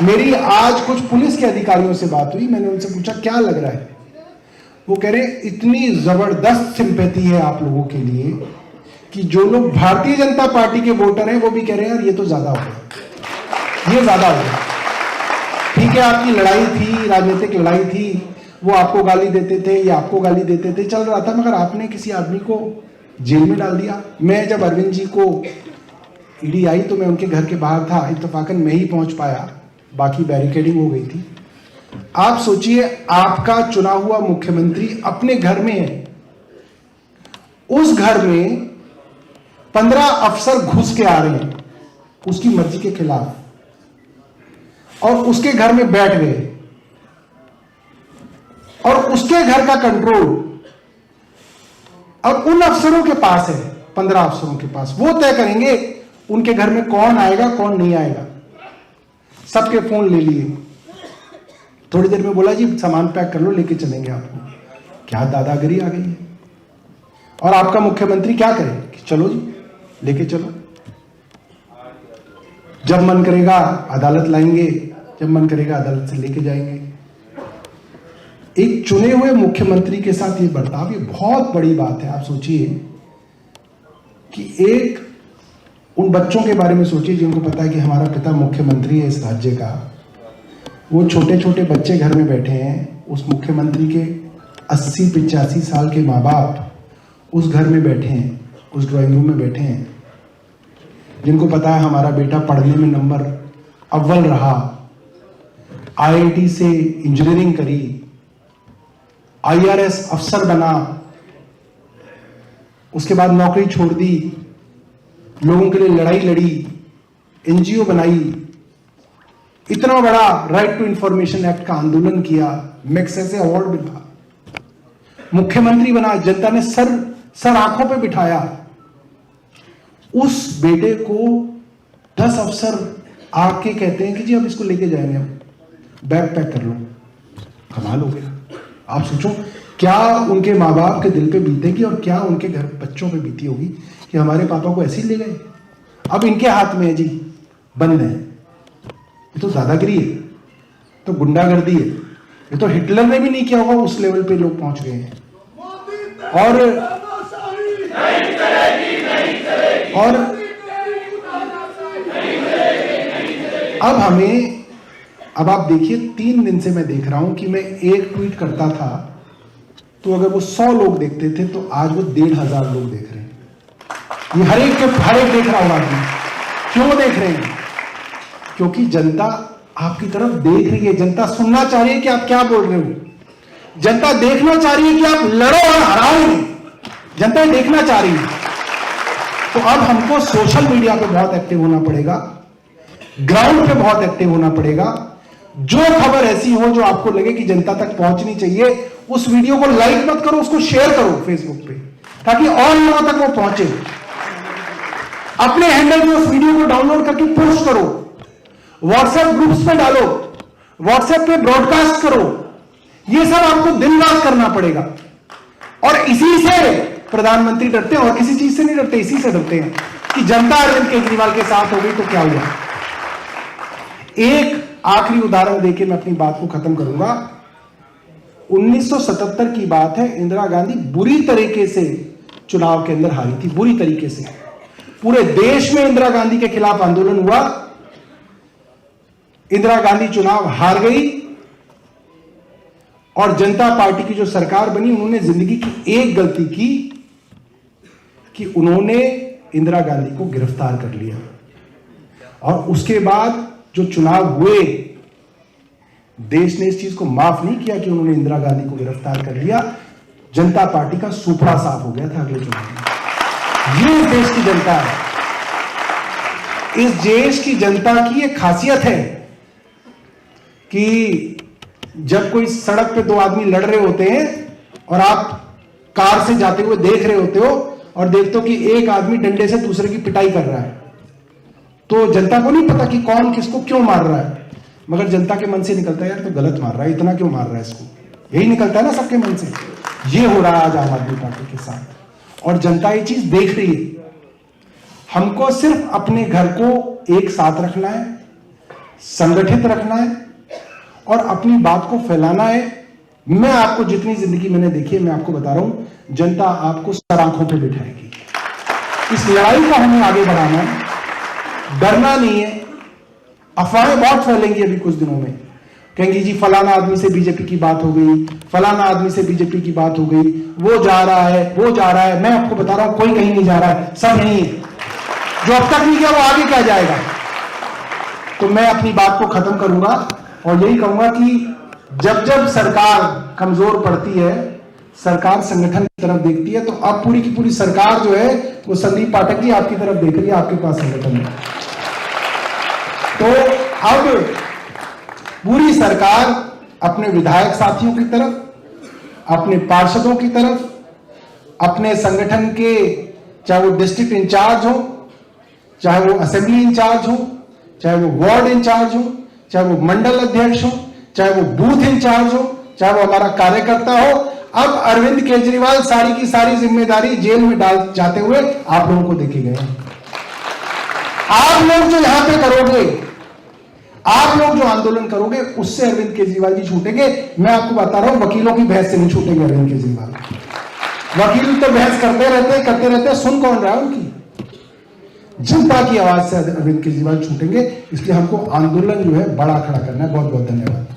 मेरी आज कुछ पुलिस के अधिकारियों से बात हुई, मैंने उनसे पूछा क्या लग रहा है, वो कह रहे इतनी जबरदस्त सिंपैथी है आप लोगों के लिए कि जो लोग भारतीय जनता पार्टी के वोटर हैं वो भी कह रहे हैं यार ये तो ज्यादा हो गया, ये ज्यादा हो गया। ठीक है, आपकी लड़ाई थी, राजनीतिक लड़ाई थी, वो आपको गाली देते थे, ये आपको गाली देते थे, चल रहा था, मगर आपने किसी आदमी को जेल में डाल दिया। मैं जब अरविंद जी को ईडी आई तो मैं उनके घर के बाहर था, इत्तेफाकन मैं ही पहुंच पाया, बाकी बैरिकेडिंग हो गई थी। आप सोचिए, आपका चुना हुआ मुख्यमंत्री अपने घर में है, उस घर में 15 अफसर घुस के आ रहे हैं उसकी मर्जी के खिलाफ, और उसके घर में बैठ गए, और उसके घर का कंट्रोल अब उन अफसरों के पास है, 15 अफसरों के पास। वो तय करेंगे उनके घर में कौन आएगा कौन नहीं आएगा। सबके फोन ले लिए, थोड़ी देर में बोला जी सामान पैक कर लो, लेके चलेंगे आपको। क्या दादागिरी आ गई है। और आपका मुख्यमंत्री क्या करे कि चलो जी लेके चलो, जब मन करेगा अदालत लाएंगे, जब मन करेगा अदालत से लेके जाएंगे। एक चुने हुए मुख्यमंत्री के साथ ये बर्ताव, ये बहुत बड़ी बात है। आप सोचिए कि एक उन बच्चों के बारे में सोचिए जिनको पता है कि हमारा पिता मुख्यमंत्री है इस राज्य का। वो छोटे छोटे बच्चे घर में बैठे हैं, उस मुख्यमंत्री के 80-85 साल के माँ बाप उस घर में बैठे हैं, उस ड्राइंग रूम में बैठे हैं, जिनको पता है हमारा बेटा पढ़ने में नंबर अव्वल रहा, आईआईटी से इंजीनियरिंग करी, आईआरएस अफसर बना, उसके बाद नौकरी छोड़ दी, लोगों के लिए लड़ाई लड़ी, एनजीओ बनाई, इतना बड़ा राइट टू इंफॉर्मेशन एक्ट का आंदोलन किया, मैग्सेसे अवार्ड मिला, मुख्यमंत्री बना, जनता ने सर आंखों पे बिठाया। उस बेटे को 10 अफसर आके कहते हैं कि जी अब इसको लेके जाएंगे, हम बैग पैक कर लो। कमाल हो गया। आप सोचो क्या उनके माँ बाप के दिल पे बीतेगी और क्या उनके घर बच्चों पे बीती होगी कि हमारे पापा को ऐसे ही ले गए, अब इनके हाथ में है जी, बंद है। ये तो दादागिरी है, तो गुंडागर्दी है, ये तो हिटलर ने भी नहीं किया होगा, उस लेवल पे लोग पहुंच गए हैं। और अब आप देखिए, 3 दिन से मैं देख रहा हूं कि मैं एक ट्वीट करता था तो अगर वो 100 लोग देखते थे तो आज वो 1500 लोग देख रहे हैं। ये हर एक देख रहा होगा आदमी। क्यों देख रहे हैं? क्योंकि जनता आपकी तरफ देख रही है, जनता सुनना चाह रही है कि आप क्या बोल रहे हो, जनता देखना चाह रही है कि आप लड़ो और हराओ, जनता देखना चाह रही है। तो अब हमको सोशल मीडिया पे बहुत एक्टिव होना पड़ेगा, ग्राउंड पे बहुत एक्टिव होना पड़ेगा। जो खबर ऐसी हो जो आपको लगे कि जनता तक पहुंचनी चाहिए, उस वीडियो को लाइक मत करो, उसको शेयर करो फेसबुक पे, ताकि और लोगों तक वो पहुंचे। अपने हैंडल में उस वीडियो को डाउनलोड करके पोस्ट करो, व्हाट्सएप ग्रुप्स पे डालो, व्हाट्सएप पे ब्रॉडकास्ट करो। ये सब आपको दिन रात करना पड़ेगा। और इसी से प्रधानमंत्री डरते हैं और किसी चीज से नहीं डरते, इसी से डरते हैं कि जनता अरविंद केजरीवाल के साथ हो गई तो क्या हुआ। एक आखिरी उदाहरण देके मैं अपनी बात को खत्म करूंगा। 1977 की बात है, इंदिरा गांधी बुरी तरीके से चुनाव के अंदर हारी थी, बुरी तरीके से। पूरे देश में इंदिरा गांधी के खिलाफ आंदोलन हुआ, इंदिरा गांधी चुनाव हार गई और जनता पार्टी की जो सरकार बनी, उन्होंने जिंदगी की एक गलती की कि उन्होंने इंदिरा गांधी को गिरफ्तार कर लिया। और उसके बाद जो चुनाव हुए, देश ने इस चीज को माफ नहीं किया कि उन्होंने इंदिरा गांधी को गिरफ्तार कर लिया। जनता पार्टी का सुपड़ा साफ हो गया था अगले चुनाव में। ये इस देश की जनता है, इस देश की जनता की एक खासियत है कि जब कोई सड़क पे 2 आदमी लड़ रहे होते हैं और आप कार से जाते हुए देख रहे होते हो और देखते हो कि एक आदमी डंडे से दूसरे की पिटाई कर रहा है, तो जनता को नहीं पता कि कौन किसको क्यों मार रहा है, मगर जनता के मन से निकलता है यार तो गलत मार रहा है, इतना क्यों मार रहा है इसको, यही निकलता है ना सबके मन से। ये हो रहा है आज आम आदमी पार्टी के साथ, और जनता ये चीज देख रही है। हमको सिर्फ अपने घर को एक साथ रखना है, संगठित रखना है और अपनी बात को फैलाना है। मैं आपको जितनी जिंदगी मैंने देखी है, मैं आपको बता रहा हूं, जनता आपको सर आंखों पे बिठाएगी। इस लड़ाई को हमें आगे बढ़ाना है, डरना नहीं है। अफवाहें बहुत फैलेंगी अभी कुछ दिनों में, कहेंगे जी फलाना आदमी से बीजेपी की बात हो गई, फलाना आदमी से बीजेपी की बात हो गई, वो जा रहा है, वो जा रहा है। मैं आपको बता रहा हूं, कोई कहीं नहीं जा रहा है, सब यहीं है। जो अब तक नहीं गया वो आगे क्या जाएगा। तो मैं अपनी बात को खत्म करूंगा और यही कहूंगा कि जब जब सरकार कमजोर पड़ती है, सरकार संगठन की तरफ देखती है, तो अब पूरी की पूरी सरकार जो है वो संदीप पाठक जी आपकी तरफ देख रही है, आपके पास संगठन है। तो अब पूरी सरकार अपने विधायक साथियों की तरफ, अपने पार्षदों की तरफ, अपने संगठन के चाहे वो डिस्ट्रिक्ट इंचार्ज हो, चाहे वो असेंबली इंचार्ज हो, चाहे वो वार्ड इंचार्ज हो, चाहे वो मंडल अध्यक्ष हो, चाहे वो बूथ इंचार्ज हो, चाहे वो हमारा कार्यकर्ता हो, अब अरविंद केजरीवाल सारी की सारी जिम्मेदारी जेल में डाल जाते हुए आप लोगों को देखे गए। आप लोग जो यहां पे करोगे, आप लोग जो आंदोलन करोगे, उससे अरविंद केजरीवाल जी छूटेंगे। मैं आपको बता रहा हूं, वकीलों की बहस से नहीं छूटेंगे अरविंद केजरीवाल। वकील तो बहस करते रहते, सुन कौन रहा है उनकी? जनता की आवाज से अरविंद केजरीवाल छूटेंगे। इसलिए हमको आंदोलन जो है बड़ा खड़ा करना है। बहुत बहुत धन्यवाद।